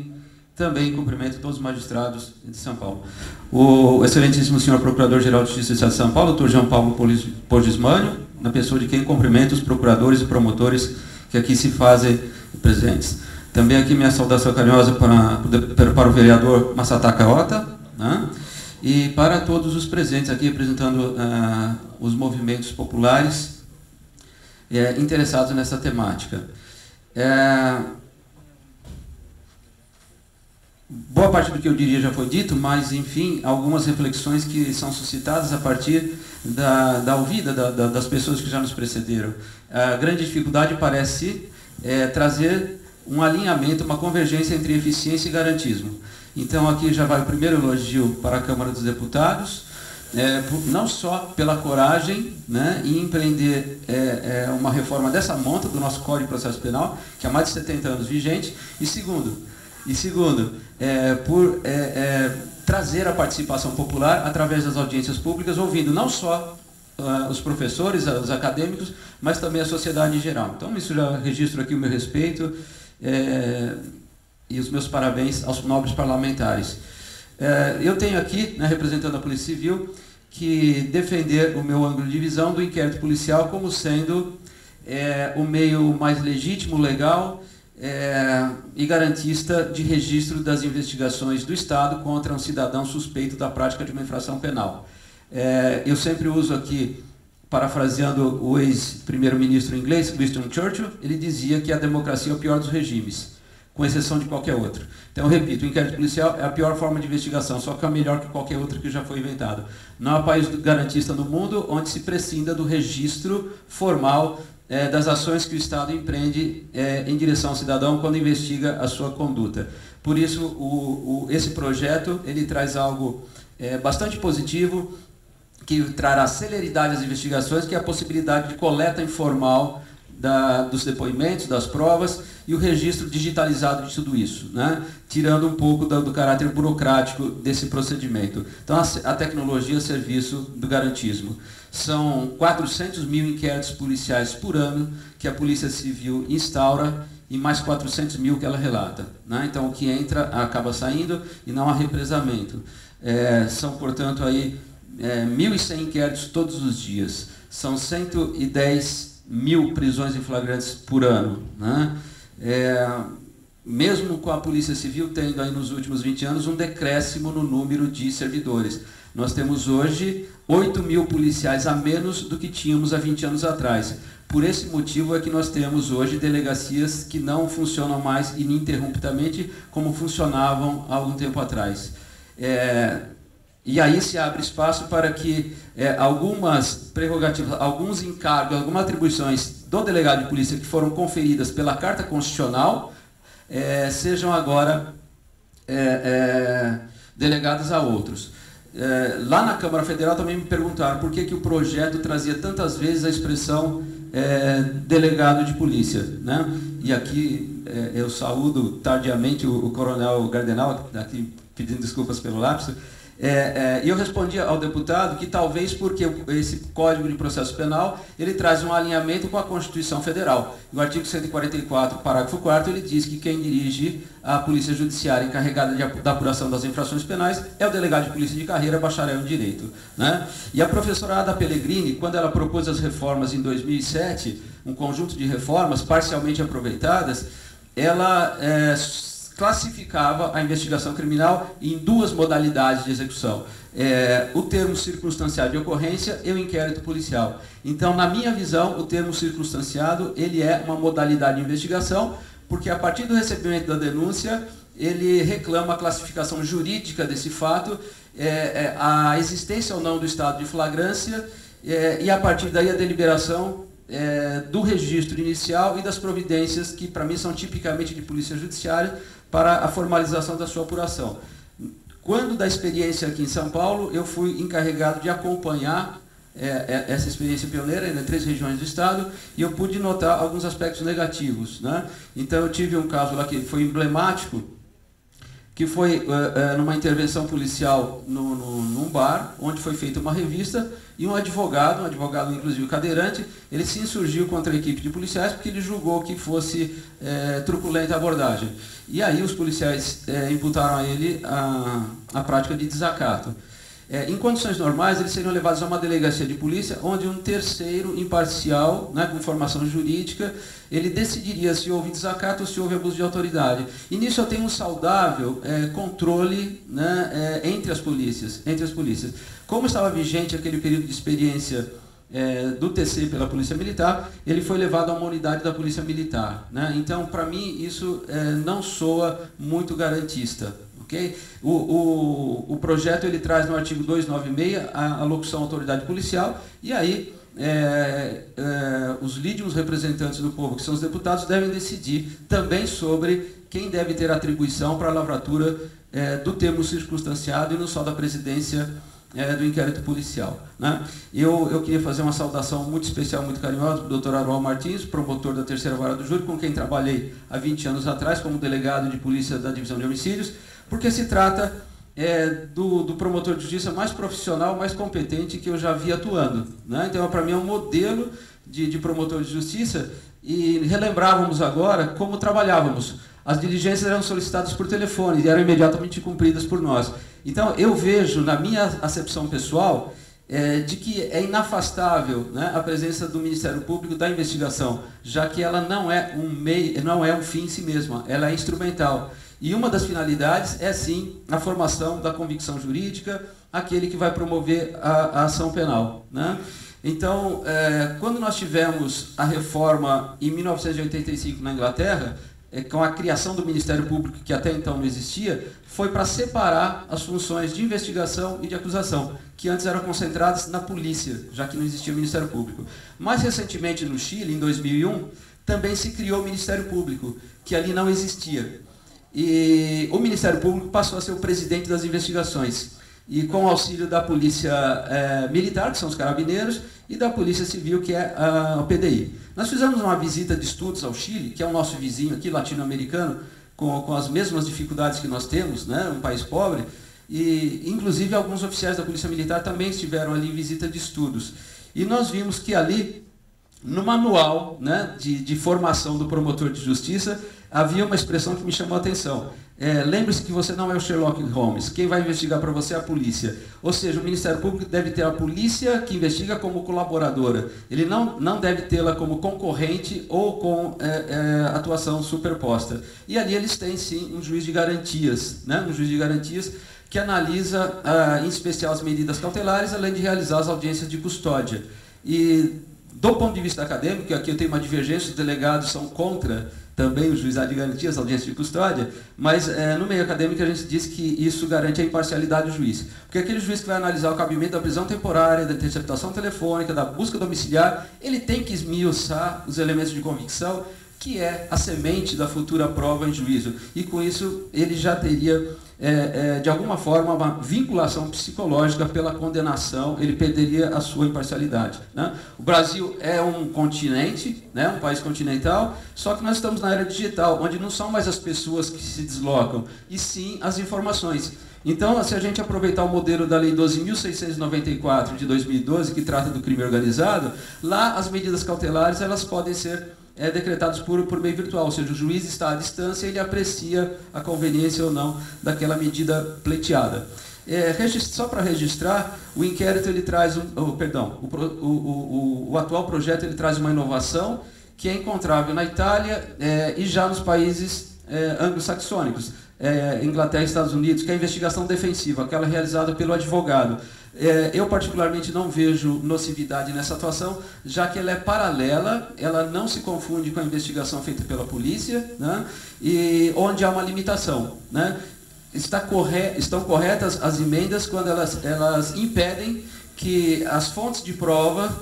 também cumprimento todos os magistrados de São Paulo. O excelentíssimo senhor Procurador-Geral de Justiça do Estado de São Paulo, Dr. João Paulo Pogismânio, na pessoa de quem cumprimento os procuradores e promotores que aqui se fazem presentes. Também aqui minha saudação carinhosa para o vereador Masataka Ota, né? E para todos os presentes aqui, representando os movimentos populares interessados nessa temática. Boa parte do que eu diria já foi dito, mas, enfim, algumas reflexões que são suscitadas a partir da ouvida das pessoas que já nos precederam. A grande dificuldade parece trazer um alinhamento, uma convergência entre eficiência e garantismo. Então, aqui já vai o primeiro elogio para a Câmara dos Deputados, não só pela coragem, né, em empreender uma reforma dessa monta do nosso Código de Processo Penal, que há mais de 70 anos vigente, e segundo, por trazer a participação popular através das audiências públicas, ouvindo não só os professores, os acadêmicos, mas também a sociedade em geral. Então, isso já registro aqui o meu respeito e os meus parabéns aos nobres parlamentares. Eu tenho aqui, né, representando a Polícia Civil, que defender o meu ângulo de visão do inquérito policial como sendo o meio mais legítimo, legal e garantista de registro das investigações do Estado contra um cidadão suspeito da prática de uma infração penal. Eu sempre uso aqui, parafraseando o ex-primeiro-ministro inglês, Winston Churchill, ele dizia que a democracia é o pior dos regimes, com exceção de qualquer outro. Então, eu repito, o inquérito policial é a pior forma de investigação, só que é melhor que qualquer outro que já foi inventado. Não há país garantista no mundo onde se prescinda do registro formal das ações que o Estado empreende em direção ao cidadão quando investiga a sua conduta. Por isso, esse projeto ele traz algo bastante positivo, que trará celeridade às investigações, que é a possibilidade de coleta informal dos depoimentos, das provas e o registro digitalizado de tudo isso, né? Tirando um pouco do caráter burocrático desse procedimento. Então, a tecnologia a serviço do garantismo. São 400 mil inquéritos policiais por ano que a Polícia Civil instaura e mais 400 mil que ela relata, né? Então, o que entra acaba saindo e não há represamento. São, portanto, aí 1.100 inquéritos todos os dias. São 110 mil prisões em flagrantes por ano, né? Mesmo com a Polícia Civil tendo aí nos últimos 20 anos um decréscimo no número de servidores. Nós temos hoje 8 mil policiais a menos do que tínhamos há 20 anos atrás. Por esse motivo é que nós temos hoje delegacias que não funcionam mais ininterruptamente como funcionavam há algum tempo atrás. E aí se abre espaço para que algumas prerrogativas, alguns encargos, algumas atribuições do delegado de polícia que foram conferidas pela Carta Constitucional sejam agora delegadas a outros. Lá na Câmara Federal também me perguntaram por que o projeto trazia tantas vezes a expressão delegado de polícia, né? E aqui eu saúdo tardiamente o Coronel Gardenal, aqui pedindo desculpas pelo lapso. E eu respondi ao deputado que talvez porque esse Código de Processo Penal ele traz um alinhamento com a Constituição Federal. No artigo 144, parágrafo 4º, ele diz que quem dirige a Polícia Judiciária encarregada da apuração das infrações penais é o delegado de polícia de carreira, bacharel em Direito, né? E a professora Ada Pellegrini, quando ela propôs as reformas em 2007, um conjunto de reformas parcialmente aproveitadas, ela classificava a investigação criminal em duas modalidades de execução. O termo circunstanciado de ocorrência e o inquérito policial. Então, na minha visão, o termo circunstanciado ele é uma modalidade de investigação, porque a partir do recebimento da denúncia, ele reclama a classificação jurídica desse fato, a existência ou não do estado de flagrância, e a partir daí a deliberação do registro inicial e das providências que, para mim, são tipicamente de polícia judiciária, para a formalização da sua apuração. Quando da experiência aqui em São Paulo, eu fui encarregado de acompanhar essa experiência pioneira em 3 regiões do estado e eu pude notar alguns aspectos negativos, né? Então eu tive um caso lá que foi emblemático, que foi numa intervenção policial num bar, onde foi feita uma revista, e um advogado inclusive cadeirante, ele se insurgiu contra a equipe de policiais porque ele julgou que fosse truculenta a abordagem. E aí os policiais imputaram a ele a prática de desacato. Em condições normais, eles seriam levados a uma delegacia de polícia, onde um terceiro imparcial, né, com formação jurídica, ele decidiria se houve desacato ou se houve abuso de autoridade. E nisso eu tenho um saudável controle, né, entre as polícias. Como estava vigente aquele período de experiência do TC pela Polícia Militar, ele foi levado a uma unidade da Polícia Militar, né? Então, para mim, isso não soa muito garantista. Okay? O projeto ele traz no artigo 296 a locução autoridade policial, e aí os lídimos representantes do povo, que são os deputados, devem decidir também sobre quem deve ter atribuição para a lavratura do termo circunstanciado e não só da presidência do inquérito policial, né? Eu queria fazer uma saudação muito especial, muito carinhosa para o Dr. Arual Martins, promotor da 3ª Vara do Júri, com quem trabalhei há 20 anos atrás como delegado de polícia da Divisão de Homicídios, porque se trata do promotor de justiça mais profissional, mais competente que eu já vi atuando, né? Então, para mim, é um modelo de promotor de justiça, e relembrávamos agora como trabalhávamos. As diligências eram solicitadas por telefone e eram imediatamente cumpridas por nós. Então, eu vejo, na minha acepção pessoal, de que é inafastável, né, a presença do Ministério Público da investigação, já que ela não é um meio, não é um fim em si mesma, ela é instrumental. E uma das finalidades é, sim, a formação da convicção jurídica, aquele que vai promover a ação penal, né? Então, quando nós tivemos a reforma em 1985 na Inglaterra, com a criação do Ministério Público, que até então não existia, foi para separar as funções de investigação e de acusação, que antes eram concentradas na polícia, já que não existia o Ministério Público. Mais recentemente, no Chile, em 2001, também se criou o Ministério Público, que ali não existia. E o Ministério Público passou a ser o presidente das investigações. e com o auxílio da Polícia Militar, que são os carabineiros, e da Polícia Civil, que é a PDI. Nós fizemos uma visita de estudos ao Chile, que é o nosso vizinho aqui, latino-americano, com as mesmas dificuldades que nós temos, né, um país pobre, e inclusive alguns oficiais da Polícia Militar também estiveram ali em visita de estudos. E nós vimos que ali, no manual, né, de formação do promotor de justiça, havia uma expressão que me chamou a atenção. Lembre-se que você não é o Sherlock Holmes, quem vai investigar para você é a polícia. Ou seja, o Ministério Público deve ter a polícia que investiga como colaboradora. Ele não deve tê-la como concorrente ou com atuação superposta. E ali eles têm, sim, um juiz de garantias, né? Um juiz de garantias que analisa, em especial, as medidas cautelares, além de realizar as audiências de custódia. E, do ponto de vista acadêmico, aqui eu tenho uma divergência, os delegados são contra também o juizado de garantias, a audiência de custódia, mas no meio acadêmico a gente diz que isso garante a imparcialidade do juiz. Porque aquele juiz que vai analisar o cabimento da prisão temporária, da interceptação telefônica, da busca domiciliar, ele tem que esmiuçar os elementos de convicção, que é a semente da futura prova em juízo. E com isso ele já teria, de alguma forma, uma vinculação psicológica pela condenação, ele perderia a sua imparcialidade, né? O Brasil é um continente, né, um país continental, só que nós estamos na era digital, onde não são mais as pessoas que se deslocam, e sim as informações. Então, se a gente aproveitar o modelo da Lei 12.694 de 2012, que trata do crime organizado, lá as medidas cautelares elas podem ser decretados por meio virtual, ou seja, o juiz está à distância e ele aprecia a conveniência ou não daquela medida pleiteada. Só para registrar, o inquérito ele traz, o atual projeto ele traz uma inovação que é encontrável na Itália e já nos países anglo-saxônicos, Inglaterra e Estados Unidos, que é a investigação defensiva, aquela realizada pelo advogado. Eu particularmente não vejo nocividade nessa atuação, já que ela é paralela, ela não se confunde com a investigação feita pela polícia, né, e onde há uma limitação, né. Estão corretas as emendas quando elas impedem que as fontes de prova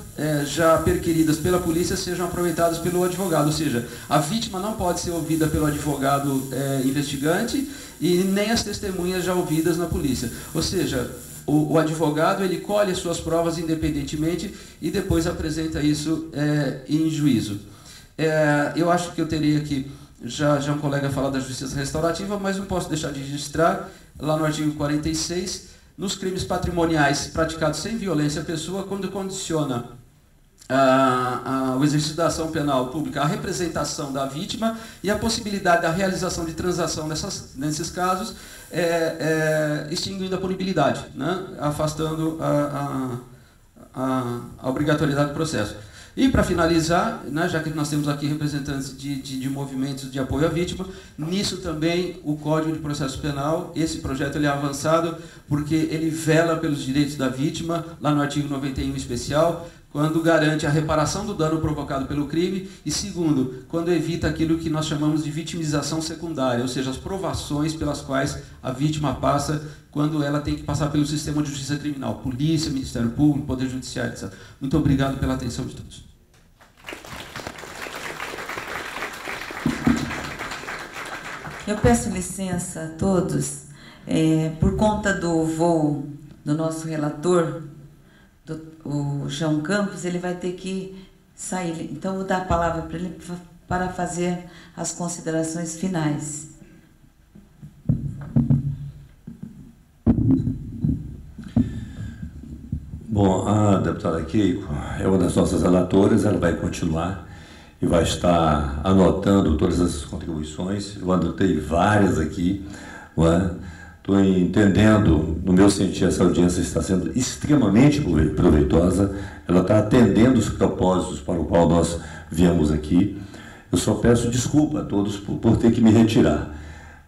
já perquiridas pela polícia sejam aproveitadas pelo advogado, ou seja, a vítima não pode ser ouvida pelo advogado investigante e nem as testemunhas já ouvidas na polícia. Ou seja, o advogado ele colhe as suas provas independentemente e depois apresenta isso em juízo. Eu acho que eu teria que já um colega falar da justiça restaurativa, mas não posso deixar de registrar, lá no artigo 46, nos crimes patrimoniais praticados sem violência à pessoa, quando condiciona o exercício da ação penal pública à representação da vítima e a possibilidade da realização de transação nesses casos, extinguindo a punibilidade, né, afastando a obrigatoriedade do processo. E, para finalizar, né, já que nós temos aqui representantes de movimentos de apoio à vítima, nisso também o Código de Processo Penal, esse projeto ele é avançado porque ele vela pelos direitos da vítima, lá no artigo 91 especial, quando garante a reparação do dano provocado pelo crime e, segundo, quando evita aquilo que nós chamamos de vitimização secundária, ou seja, as provações pelas quais a vítima passa quando ela tem que passar pelo sistema de justiça criminal, polícia, Ministério Público, Poder Judiciário, etc. Muito obrigado pela atenção de todos. Eu peço licença a todos, por conta do voo do nosso relator, o João Campos, ele vai ter que sair. Então, vou dar a palavra para ele para fazer as considerações finais. Bom, a deputada Keiko é uma das nossas relatoras, ela vai continuar e vai estar anotando todas as contribuições. Eu anotei várias aqui, não é? Estou entendendo, no meu sentir, essa audiência está sendo extremamente proveitosa, ela está atendendo os propósitos para o qual nós viemos aqui. Eu só peço desculpa a todos por ter que me retirar.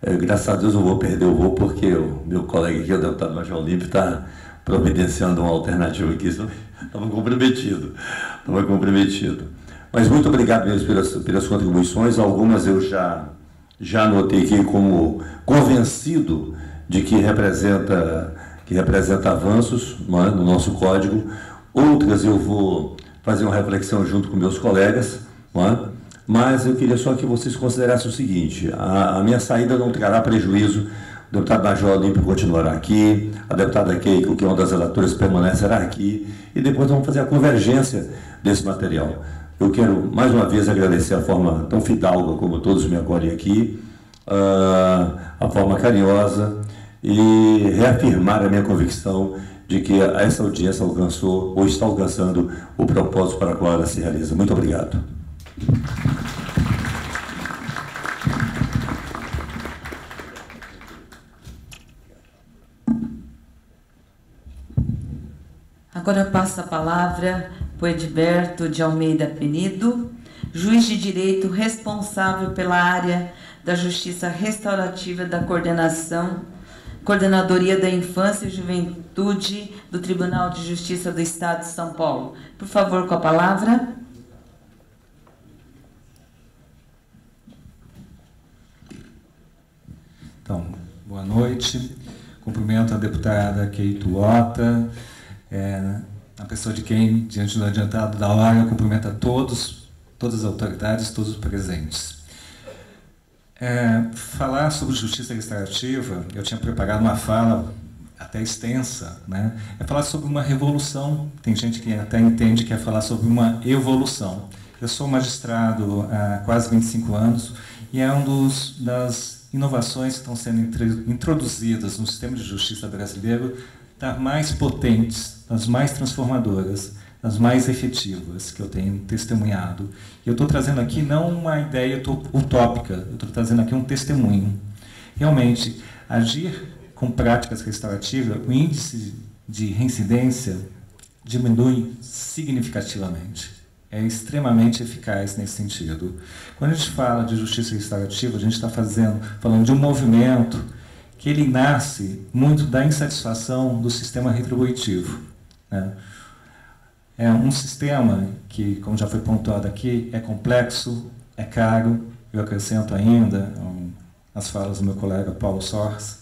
Graças a Deus não vou perder o voo, porque o meu colega aqui, o deputado Major Olímpio, está providenciando uma alternativa aqui, estava comprometido. Mas muito obrigado mesmo pelas contribuições, algumas eu já anotei aqui como convencido de que representa avanços, não é, no nosso código. Outras eu vou fazer uma reflexão junto com meus colegas, não é? Mas eu queria só que vocês considerassem o seguinte: a minha saída não trará prejuízo O deputado Major Olímpio continuará aqui, a deputada Keiko, que é uma das relatoras, permanecerá aqui, e depois vamos fazer a convergência desse material. Eu quero, mais uma vez, agradecer a forma tão fidalga como todos me acolhem aqui, a forma carinhosa, e reafirmar a minha convicção de que essa audiência alcançou ou está alcançando o propósito para o qual ela se realiza. Muito obrigado. Agora eu passo a palavra para o Edberto de Almeida Penido, juiz de direito responsável pela área da Justiça Restaurativa da Coordenadoria da Infância e Juventude do Tribunal de Justiça do Estado de São Paulo. Por favor, com a palavra. Então, boa noite. Cumprimento a deputada Keiko Ota, a pessoa de quem, diante do adiantado da hora, cumprimento a todas as autoridades, todos os presentes. Falar sobre justiça restaurativa, eu tinha preparado uma fala até extensa, né? É falar sobre uma revolução. Tem gente que até entende que é falar sobre uma evolução. Eu sou magistrado há quase 25 anos e é das inovações que estão sendo introduzidas no sistema de justiça brasileiro, das mais potentes, das mais transformadoras, das mais efetivas que eu tenho testemunhado. E eu estou trazendo aqui não uma ideia utópica, eu estou trazendo aqui um testemunho. Realmente, agir com práticas restaurativas, o índice de reincidência diminui significativamente. É extremamente eficaz nesse sentido. Quando a gente fala de justiça restaurativa, a gente está falando de um movimento que ele nasce muito da insatisfação do sistema retributivo, né? É um sistema que, como já foi pontuado aqui, é complexo, é caro. Eu acrescento ainda as falas do meu colega Paulo Sors,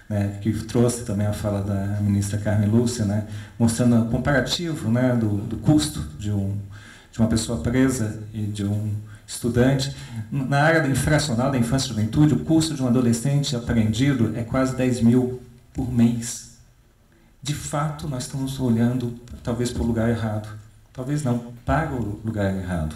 né, que trouxe também a fala da ministra Carmen Lúcia, né, mostrando o comparativo, né, do custo de uma pessoa presa e de um estudante. Na área infracional da infância e juventude, o custo de um adolescente apreendido é quase 10 mil por mês. De fato, nós estamos olhando, talvez, para o lugar errado. Talvez não, para o lugar errado.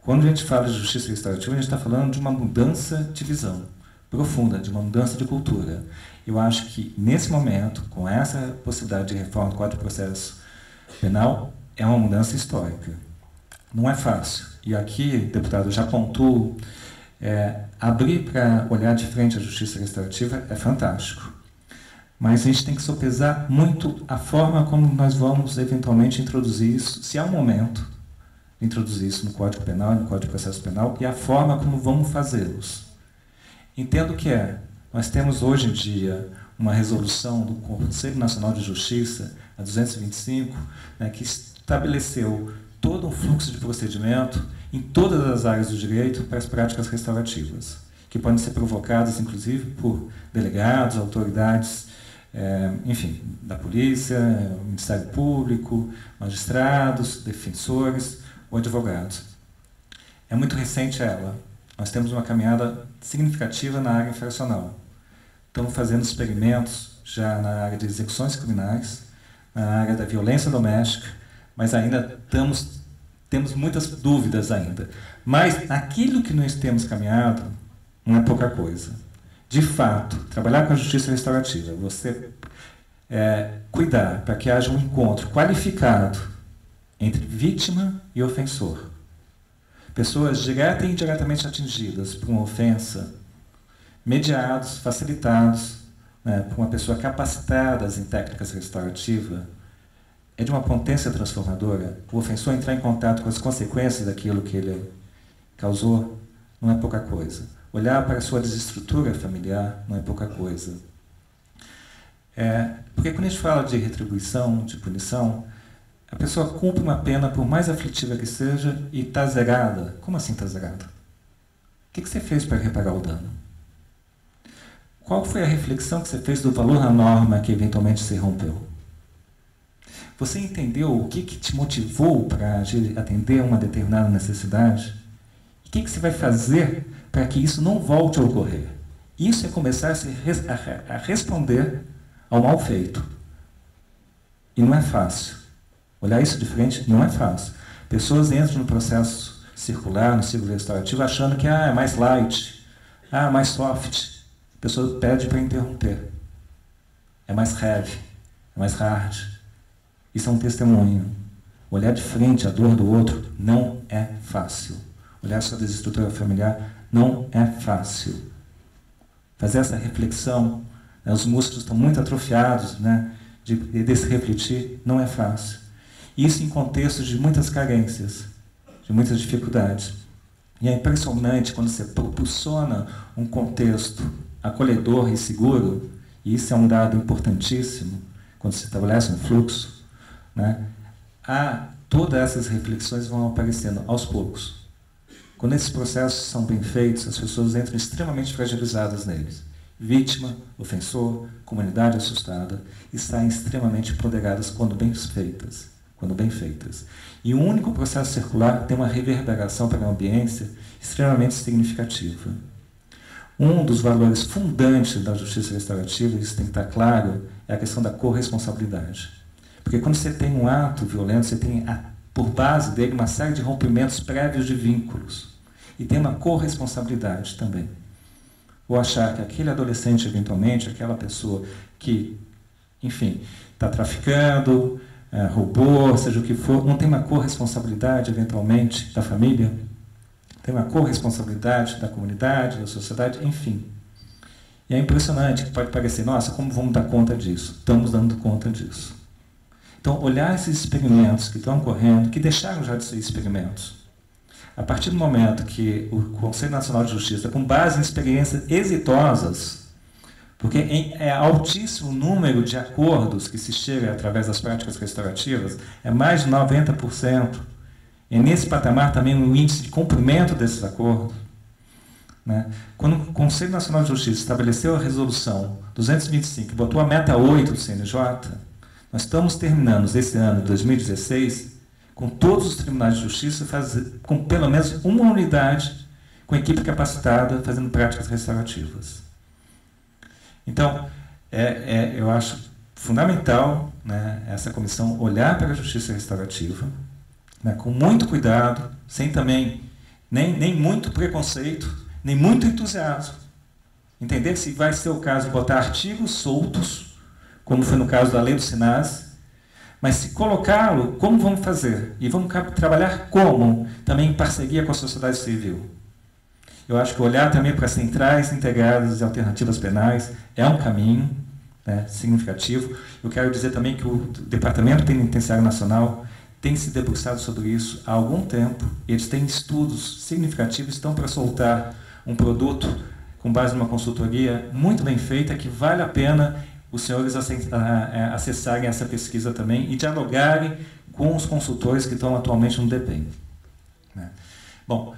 Quando a gente fala de justiça restaurativa, a gente está falando de uma mudança de visão profunda, de uma mudança de cultura. Eu acho que, nesse momento, com essa possibilidade de reforma do Código de Processo Penal, é uma mudança histórica. Não é fácil. E aqui, deputado, já pontuo, abrir para olhar de frente a justiça restaurativa é fantástico. Mas a gente tem que sopesar muito a forma como nós vamos eventualmente introduzir isso, se há um momento de introduzir isso no Código Penal, no Código de Processo Penal, e a forma como vamos fazê-los. Entendo que nós temos hoje em dia uma resolução do Conselho Nacional de Justiça, a 225, né, que estabeleceu todo um fluxo de procedimento em todas as áreas do direito para as práticas restaurativas, que podem ser provocadas, inclusive, por delegados, autoridades, enfim, da polícia, Ministério Público, magistrados, defensores ou advogados. É muito recente ela. Nós temos uma caminhada significativa na área infracional. Estamos fazendo experimentos já na área de execuções criminais, na área da violência doméstica, mas ainda temos muitas dúvidas ainda. Mas aquilo que nós temos caminhado não é pouca coisa. De fato, trabalhar com a justiça restaurativa, você cuidar para que haja um encontro qualificado entre vítima e ofensor. Pessoas direta e indiretamente atingidas por uma ofensa, mediados, facilitados, né, por uma pessoa capacitada em técnicas restaurativas, é de uma potência transformadora. O ofensor entrar em contato com as consequências daquilo que ele causou não é pouca coisa. Olhar para a sua desestrutura familiar não é pouca coisa. Porque quando a gente fala de retribuição, de punição, a pessoa cumpre uma pena, por mais aflitiva que seja, e está zerada. Como assim está zerada? O que você fez para reparar o dano? Qual foi a reflexão que você fez do valor da norma que eventualmente se rompeu? Você entendeu o que te motivou para atender uma determinada necessidade? E o que você vai fazer para que isso não volte a ocorrer? Isso é começar a responder ao mal feito. E não é fácil. Olhar isso de frente não é fácil. Pessoas entram no processo circular, no ciclo restaurativo, achando que é mais light, mais soft. A pessoa pede para interromper. É mais heavy, é mais hard. Isso é um testemunho. Olhar de frente a dor do outro não é fácil. Olhar sua desestrutura familiar não é fácil. Fazer essa reflexão, né, os músculos estão muito atrofiados, né, de se refletir, não é fácil. Isso em contextos de muitas carências, de muitas dificuldades. E é impressionante quando você proporciona um contexto acolhedor e seguro, e isso é um dado importantíssimo, quando se estabelece um fluxo, né, todas essas reflexões vão aparecendo aos poucos. Quando esses processos são bem feitos, as pessoas entram extremamente fragilizadas neles. Vítima, ofensor, comunidade assustada, e saem extremamente empoderadas quando bem feitas. E o único processo circular tem uma reverberação para a ambiência extremamente significativa. Um dos valores fundantes da justiça restaurativa, isso tem que estar claro, é a questão da corresponsabilidade. Porque quando você tem um ato violento, você tem por base dele uma série de rompimentos prévios de vínculos. E tem uma corresponsabilidade também. Ou achar que aquele adolescente, eventualmente, aquela pessoa que, enfim, está traficando, roubou, seja o que for, não tem uma corresponsabilidade, eventualmente, da família, tem uma corresponsabilidade da comunidade, da sociedade, enfim. E é impressionante, que pode parecer, nossa, como vamos dar conta disso? Estamos dando conta disso. Então, olhar esses experimentos que estão ocorrendo, que deixaram já de ser experimentos, a partir do momento que o Conselho Nacional de Justiça, com base em experiências exitosas, porque é altíssimo o número de acordos que se chega através das práticas restaurativas, é mais de 90%, e nesse patamar também o índice de cumprimento desses acordos. Né? Quando o Conselho Nacional de Justiça estabeleceu a resolução 225, botou a meta 8 do CNJ, nós estamos terminando esse ano de 2016 com todos os tribunais de justiça com pelo menos uma unidade com equipe capacitada fazendo práticas restaurativas. Então, eu acho fundamental, né, essa comissão olhar para a justiça restaurativa, né, com muito cuidado, sem também nem muito preconceito, nem muito entusiasmo. Entender se vai ser o caso de botar artigos soltos, como foi no caso da lei do SINASE, mas se colocá-lo, como vamos fazer? E vamos trabalhar como? Também em parceria com a sociedade civil. Eu acho que olhar também para as centrais integradas de alternativas penais é um caminho, né, significativo. Eu quero dizer também que o Departamento Penitenciário Nacional tem se debruçado sobre isso há algum tempo. Eles têm estudos significativos, estão para soltar um produto com base numa consultoria muito bem feita, que vale a pena os senhores acessarem essa pesquisa também e dialogarem com os consultores que estão atualmente no DEPEN. Né? Bom,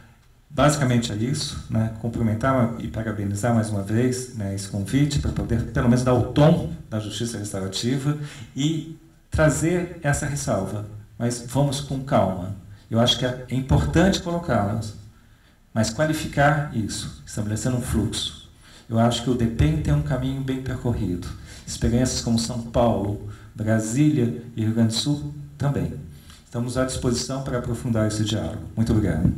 basicamente é isso, né? Cumprimentar e parabenizar mais uma vez, né, esse convite para poder, pelo menos, dar o tom da justiça restaurativa e trazer essa ressalva. Mas vamos com calma. Eu acho que é importante colocá-las, mas qualificar isso, estabelecendo um fluxo. Eu acho que o DEPEN tem um caminho bem percorrido. Experiências como São Paulo, Brasília e Rio Grande do Sul também. Estamos à disposição para aprofundar esse diálogo. Muito obrigado.